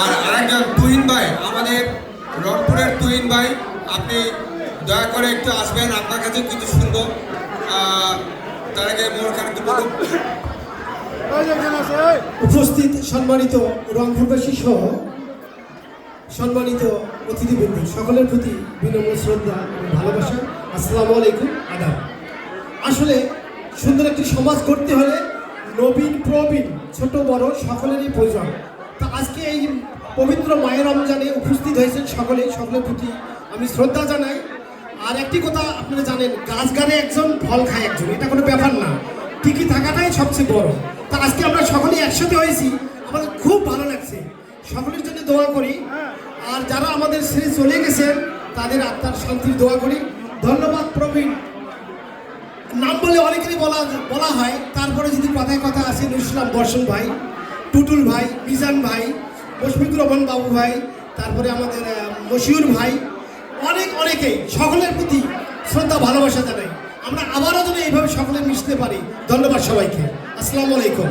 আর আরেকজন তুহিন ভাই, আমাদের রংপুরের তুহিন ভাই, আপনি দয়া করে একটু আসবেন, আপনার কাছে কিছু শুনবো। তার আগে উপস্থিত সম্মানিত রংপুরবাসী সহ সম্মানিত অতিথিবৃন্দ, সকলের প্রতি বিনম্র শ্রদ্ধা এবং ভালোবাসা। আসসালামু আলাইকুম, আদাব। আসলে সুন্দর একটি সমাজ করতে হলে নবীন প্রবীণ ছোট বড় সকলেরই প্রয়োজন। তা আজকে এই পবিত্র মায়ের রমজানে উপস্থিত হয়েছেন সকলের প্রতি আমি শ্রদ্ধা জানাই। আর একটি কথা আপনারা জানেন, গাছ গানে একজন ফল খায় একজন, এটা কোনো ব্যাপার না, টিকি থাকাটাই সবচেয়ে বড়। তা আজকে আমরা সকলেই একসাথে হয়েছি, আমাদের খুব ভালো লাগছে। সকলের জন্য দোয়া করি, আর যারা আমাদের ছেড়ে চলে গেছেন তাদের আত্মার শান্তির দোয়া করি। ধন্যবাদ প্রবীণ, নাম বলে অনেকেরই বলা হয়, তারপরে যদি কথায় কথা আছে নুরুল বর্ষণ ভাই, টুটুল ভাই, মিজান ভাই, মুশফিকুর রহমান বাবু ভাই, তারপরে আমাদের মশিউর ভাই, অনেকেই সকলের প্রতি শ্রদ্ধা ভালোবাসা জানাই। আমরা আবারও যেন এইভাবে সকলে মিশতে পারি। ধন্যবাদ সবাইকে। আসসালামু আলাইকুম।